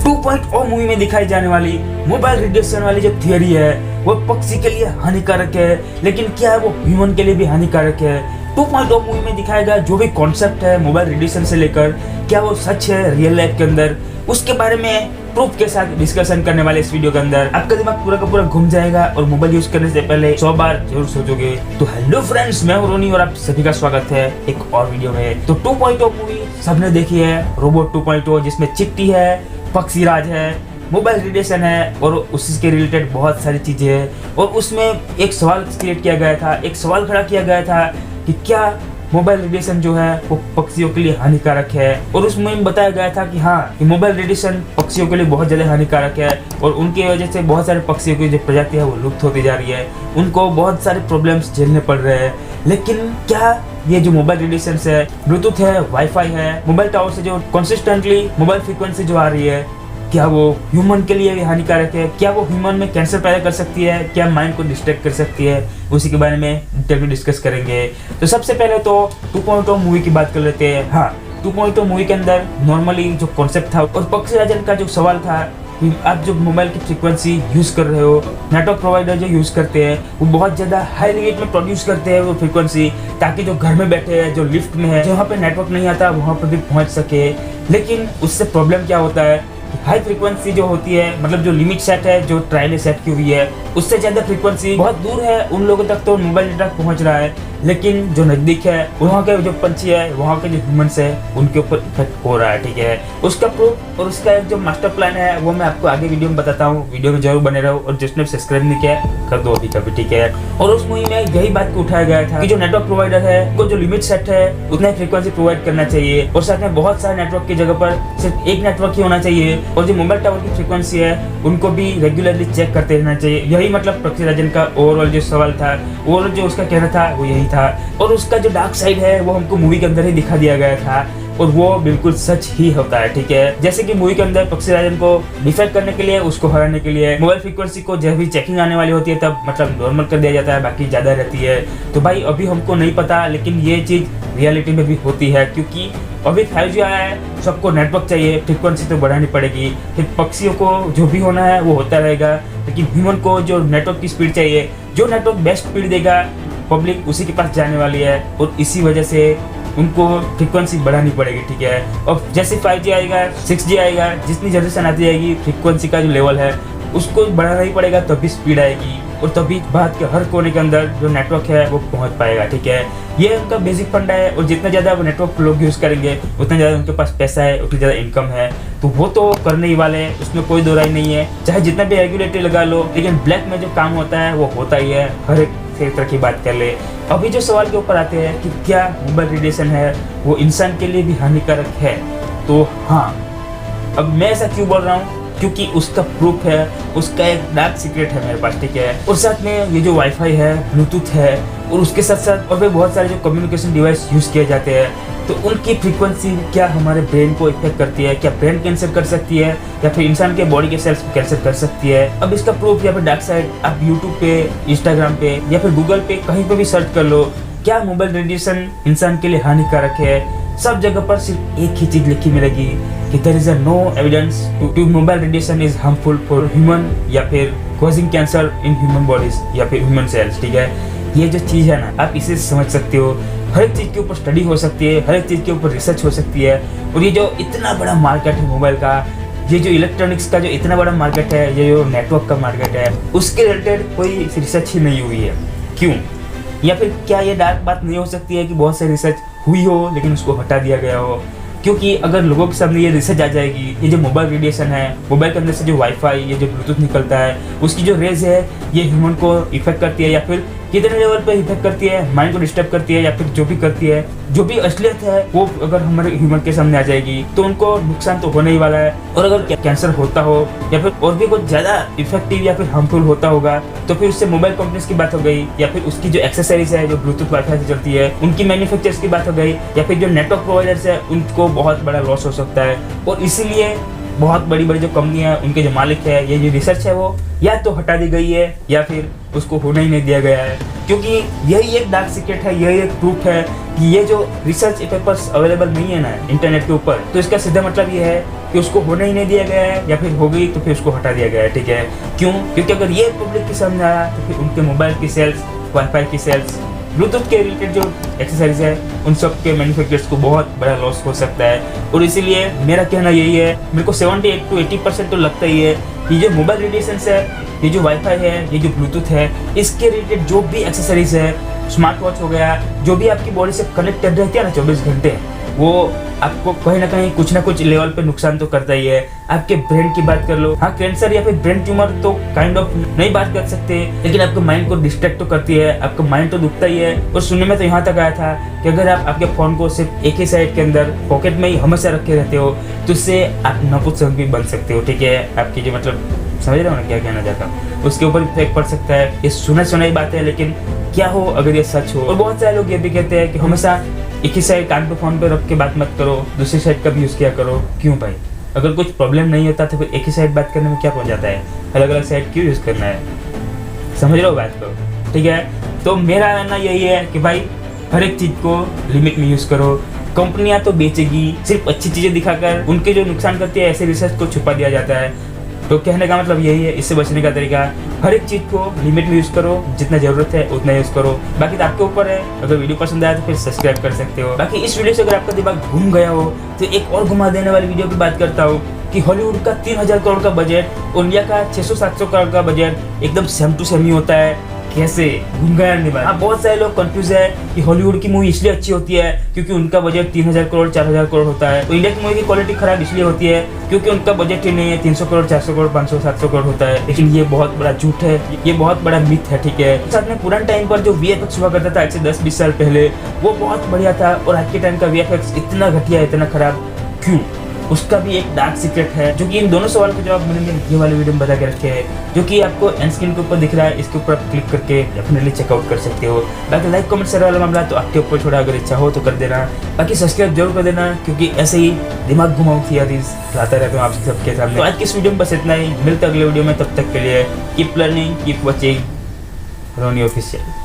2.0 movie में दिखाई जाने वाली मोबाइल रेडिएशन वाली जो थियरी है वो पक्षी के लिए हानिकारक है, लेकिन क्या है वो ह्यूमन के लिए भी हानिकारक है। 2.0 मूवी में दिखाया गया जो भी कॉन्सेप्ट है मोबाइल रेडिएशन से लेकर, क्या वो सच है रियल लाइफ के अंदर, उसके बारे में प्रूफ के साथ डिस्कशन करने वाले इस वीडियो के अंदर आपका दिमाग पूरा का पूरा घूम जाएगा और मोबाइल यूज करने से पहले 100 बार जरूर सोचोगे। तो हेलो फ्रेंड्स, मैं हूं रोनी और आप सभी का स्वागत है एक और वीडियो में। तो 2.0 मूवी सबने देखी है, रोबोट 2.0, जिसमें चिट्टी है, पक्षी राज है, मोबाइल रेडिएशन है और उसी के रिलेटेड बहुत सारी चीजें हैं। और उसमें एक सवाल क्रिएट किया गया था, एक सवाल खड़ा किया गया था कि क्या मोबाइल रेडिएशन जो है वो पक्षियों के लिए हानिकारक है। और उस में बताया गया था कि हाँ, कि मोबाइल रेडिएशन पक्षियों के लिए बहुत ज़्यादा हानिकारक है और उनकी वजह से बहुत सारे पक्षियों की जो प्रजाति है वो लुप्त होती जा रही है, उनको बहुत सारे प्रॉब्लम्स झेलने पड़ रहे हैं। लेकिन क्या ये जो मोबाइल रेडिएशन है, ब्लूटूथ है, वाईफाई है, मोबाइल टावर से जो कंसिस्टेंटली मोबाइल फ्रीक्वेंसी जो आ रही है, क्या वो ह्यूमन के लिए भी हानिकारक है? क्या वो ह्यूमन में कैंसर पैदा कर सकती है? क्या माइंड को डिस्ट्रैक्ट कर सकती है? उसी के बारे में डिटेल में डिस्कस करेंगे। तो सबसे पहले तो 2.0 मूवी की बात कर लेते हैं। हाँ, 2.0 मूवी के अंदर नॉर्मली जो कॉन्सेप्ट था और पक्षी राजन का जो सवाल था कि आप जो मोबाइल की फ्रीक्वेंसी यूज़ कर रहे हो, नेटवर्क प्रोवाइडर जो यूज़ करते हैं वो बहुत ज़्यादा हाई रेट में प्रोड्यूस करते हैं वो फ्रीक्वेंसी, ताकि जो घर में बैठे हैं, जो लिफ्ट में है, जहाँ पे नेटवर्क नहीं आता वहाँ पर भी पहुँच सके। लेकिन उससे प्रॉब्लम क्या होता है, हाई फ्रीक्वेंसी जो होती है, मतलब जो लिमिट सेट है, जो ट्रायल ने सेट की हुई है, उससे ज़्यादा फ्रीक्वेंसी बहुत दूर है, उन लोगों तक तो मोबाइल नेटवर्क पहुंच रहा है, लेकिन जो नज़दीक है वहाँ के जो पंछी है, वहाँ के जो ह्यूमंस है, उनके ऊपर इफेक्ट हो रहा है। ठीक है, उसका प्रूफ और उसका एक जो मास्टर प्लान है वो मैं आपको आगे वीडियो में बताता हूँ। वीडियो में जरूर बने रहो और जिसने सब्सक्राइब नहीं किया कर दो अभी कभी। ठीक है, और उस मूवी में यही बात को उठाया गया था कि जो नेटवर्क प्रोवाइडर है उनको जो लिमिट सेट है उतना ही फ्रीक्वेंसी प्रोवाइड करना चाहिए और साथ में बहुत सारे नेटवर्क की जगह पर सिर्फ एक नेटवर्क ही होना चाहिए और जो मोबाइल टावर की फ्रीक्वेंसी है उनको भी रेगुलरली चेक करते रहना चाहिए। यही मतलब पक्षी राजन का ओवरऑल जो सवाल था, ओवरऑल जो उसका कहना था वो यही था। और उसका जो डार्क साइड है वो हमको मूवी के अंदर ही दिखा दिया गया था और वो बिल्कुल सच ही होता है। ठीक है, जैसे कि मूवी के अंदर पक्षी राजन को डिफेक्ट करने के लिए, उसको हराने के लिए मोबाइल फ्रीक्वेंसी को जब भी चेकिंग आने वाली होती है तब मतलब नॉर्मल कर दिया जाता है, बाकी ज़्यादा रहती है। तो भाई अभी हमको नहीं पता, लेकिन ये चीज़ रियलिटी में भी होती है, क्योंकि अभी 5G आया है, सबको नेटवर्क चाहिए, फ्रीक्वेंसी तो बढ़ानी पड़ेगी, फिर पक्षियों को जो भी होना है वो होता रहेगा, लेकिन ह्यूमन को जो नेटवर्क की स्पीड चाहिए, जो नेटवर्क बेस्ट स्पीड देगा पब्लिक उसी के पास जाने वाली है और इसी वजह से उनको फ्रीक्वेंसी बढ़ानी पड़ेगी। ठीक है, और जैसे 5G आएगा, 6G आएगा, जितनी जनरेशन आती जाएगी फ्रीक्वेंसी का जो लेवल है उसको बढ़ाना ही पड़ेगा, तभी स्पीड आएगी और तभी भारत के हर कोने के अंदर जो नेटवर्क है वो पहुंच पाएगा। ठीक है, ये उनका बेसिक फंडा है और जितना ज़्यादा वो नेटवर्क लोग यूज़ करेंगे उतना ज़्यादा उनके पास पैसा है, उतनी ज़्यादा इनकम है, तो वो तो करने ही वाले हैं, उसमें कोई दो राय नहीं है। चाहे जितना भी रेगुलेटरी लगा लो, लेकिन ब्लैक में जो काम होता है वो होता ही है। हर एक क्षेत्र की बात कर ले। अभी जो सवाल के ऊपर आते हैं कि क्या मोबाइल रेडिएशन है वो इंसान के लिए भी हानिकारक है, तो हाँ, अब मैं ऐसा क्यों बोल रहा हूँ, क्योंकि उसका प्रूफ है, उसका एक डार्क सीक्रेट है मेरे पास। ठीक है, और साथ में ये जो वाईफाई है, ब्लूटूथ है और उसके साथ साथ और भी बहुत सारे जो कम्युनिकेशन डिवाइस यूज़ किए जाते हैं, तो उनकी फ्रीक्वेंसी क्या हमारे ब्रेन को इफेक्ट करती है, क्या ब्रेन कैंसर कर सकती है या फिर इंसान के बॉडी के सेल्स को कैंसर कर सकती है। अब इसका प्रूफ या फिर डार्क साइड आप यूट्यूब पे, इंस्टाग्राम पे या फिर गूगल पे कहीं पे भी सर्च कर लो, क्या मोबाइल रेडिएशन इंसान के लिए हानिकारक है, सब जगह पर सिर्फ एक ही चीज लिखी मिलेगी कि there is no evidence to mobile radiation is harmful for human या फिर causing cancer in human bodies या फिर ह्यूमन सेल्स। ठीक है, ये जो चीज़ है ना, आप इसे समझ सकते हो, हर एक चीज़ के ऊपर स्टडी हो सकती है, हर एक चीज़ के ऊपर रिसर्च हो सकती है। और ये जो इतना बड़ा मार्केट है मोबाइल का, ये जो इलेक्ट्रॉनिक्स का जो इतना बड़ा मार्केट है, ये जो नेटवर्क का मार्केट है, उसके रिलेटेड कोई रिसर्च ही नहीं हुई है। क्यों? या फिर क्या ये डार्क बात नहीं हो सकती है कि बहुत सारी रिसर्च हुई हो लेकिन उसको हटा दिया गया हो? क्योंकि अगर लोगों के सामने ये रिसर्च आ जाएगी, ये जो मोबाइल रेडिएशन है, मोबाइल के अंदर से जो वाईफाई, ये जो ब्लूटूथ निकलता है, उसकी जो रेज है ये ह्यूमन को इफेक्ट करती है या फिर कितने लेवल पे इफेक्ट करती है, माइंड को डिस्टर्ब करती है या फिर जो भी करती है, जो भी असलियत है वो अगर हमारे ह्यूमन के सामने आ जाएगी तो उनको नुकसान तो होने ही वाला है। और अगर कैंसर होता हो या फिर और भी कुछ ज़्यादा इफेक्टिव या फिर हार्मफुल होता होगा तो फिर उससे मोबाइल कंपनीज की बात हो गई, या फिर उसकी जो एक्सेसरीज है जो ब्लूटूथ वाईफाई से चलती है उनकी मैन्युफैक्चरर्स की बात हो गई, या फिर जो नेटवर्क प्रोवाइडर्स है उनको बहुत बड़ा लॉस हो सकता है। और इसीलिए बहुत बड़ी बड़ी जो कंपनी है, उनके जो मालिक है, ये जो रिसर्च है वो या तो हटा दी गई है या फिर उसको होने ही नहीं दिया गया है, क्योंकि यही एक डार्क सीक्रेट है, यही एक प्रूफ है कि ये जो रिसर्च पेपर्स अवेलेबल नहीं है ना इंटरनेट के ऊपर, तो इसका सीधा मतलब ये है कि उसको होने ही नहीं दिया गया है, या फिर हो गई तो फिर उसको हटा दिया गया है, ठीक है। क्यों? क्योंकि अगर ये पब्लिक के सामने आया तो फिर उनके मोबाइल की सेल्स, वाईफाई की सेल्स, ब्लूटूथ के रिलेटेड जो एक्सेसरीज है उन सब के मैन्युफैक्चरर्स को बहुत बड़ा लॉस हो सकता है। और इसीलिए मेरा कहना यही है, मेरे को 78 to 80% तो लगता ही है कि जो मोबाइल रेडिएशंस है, ये जो वाईफाई है, ये जो ब्लूटूथ है, इसके रिलेटेड जो भी एक्सेसरीज है, स्मार्ट वॉच हो गया, जो भी आपकी बॉडी से कनेक्टेड रहती है ना 24 घंटे, वो आपको कहीं ना कहीं कुछ ना कुछ लेवल पे नुकसान तो करता ही है। आपके ब्रेन की बात कर लो, हाँ कैंसर या फिर ब्रेन ट्यूमर तो काइंड ऑफ नहीं बात कर सकते, लेकिन आपके माइंड को डिस्ट्रैक्ट तो करती है, आपका माइंड तो दुखता ही है। और सुनने में तो यहाँ तक आया था कि अगर आप आपके फोन को सिर्फ एक ही साइड के अंदर पॉकेट में ही हमेशा रखे रहते हो तो उससे आप नपुंसक भी बन सकते हो, ठीक है। आपकी जो मतलब समझ रहे हो ना क्या कहना चाहता हूँ, उसके ऊपर इफेक्ट पड़ सकता है। ये सुनाई बात है, लेकिन क्या हो अगर ये सच हो। और बहुत सारे लोग ये भी कहते हैं कि हमेशा एक ही साइड कान पे फोन पे रख के बात मत करो, दूसरी साइड का भी यूज़ किया करो। क्यों भाई? अगर कुछ प्रॉब्लम नहीं होता तो फिर एक ही साइड बात करने में क्या पहुंच जाता है? अलग अलग साइड क्यों यूज़ करना है? समझ रहे हो बात को, ठीक है। तो मेरा मानना यही है कि भाई हर एक चीज़ को लिमिट में यूज़ करो। कंपनियां तो बेचेगी, सिर्फ अच्छी चीज़ें दिखाकर उनके जो नुकसान करती है ऐसे रिसर्च को छुपा दिया जाता है। तो कहने का मतलब यही है, इससे बचने का तरीका हर एक चीज़ को लिमिट में यूज़ करो, जितना ज़रूरत है उतना यूज़ करो। बाकी तो आपके ऊपर है, अगर वीडियो पसंद आया तो फिर सब्सक्राइब कर सकते हो। बाकी इस वीडियो से अगर आपका दिमाग घूम गया हो तो एक और घुमा देने वाली वीडियो की बात करता हूँ कि हॉलीवुड का 3000 करोड़ का बजट और इंडिया का 600-700 करोड़ का बजट एकदम सेम टू सेम ही होता है। कैसे घूम गया दिमाग? हाँ, बहुत सारे लोग कंफ्यूज है कि हॉलीवुड की मूवी इसलिए अच्छी होती है क्योंकि उनका बजट 3000 करोड़ 4000 करोड़ होता है, तो इंडिया की मूवी की क्वालिटी खराब इसलिए होती है क्योंकि उनका बजट ही नहीं है 300 करोड़ 400 करोड़ 500 700 करोड़ होता है। लेकिन ये बहुत बड़ा झूठ है, ये बहुत बड़ा मिथ है, ठीक है। साथ में पुराने टाइम पर जो VFX हुआ करता था आज से 10-20 साल पहले, वो बहुत बढ़िया था। और आज के टाइम का VFX इतना घटिया, इतना खराब क्यों? उसका भी एक डार्क सीक्रेट है, जो कि इन दोनों सवाल के जवाब मैंने ये वाले वीडियो में बता के रखे हैं, जो कि आपको एंड स्क्रीन के ऊपर दिख रहा है। इसके ऊपर आप क्लिक करके डेफिनेटली चेकआउट कर सकते हो। बाकी लाइक कमेंट शेयर वाला मामला तो आपके ऊपर छोड़ा, अगर इच्छा हो तो कर देना। बाकी सब्सक्राइब जरूर कर देना, क्योंकि ऐसे ही दिमाग घुमाऊ थियरीज लाता रहता हूँ आप सबके सामने। तो आज की इस वीडियो में बस इतना ही, मिलते अगले वीडियो में। तब तक के लिए कीप लर्निंग, कीप वॉचिंग रोनी ऑफिशियल।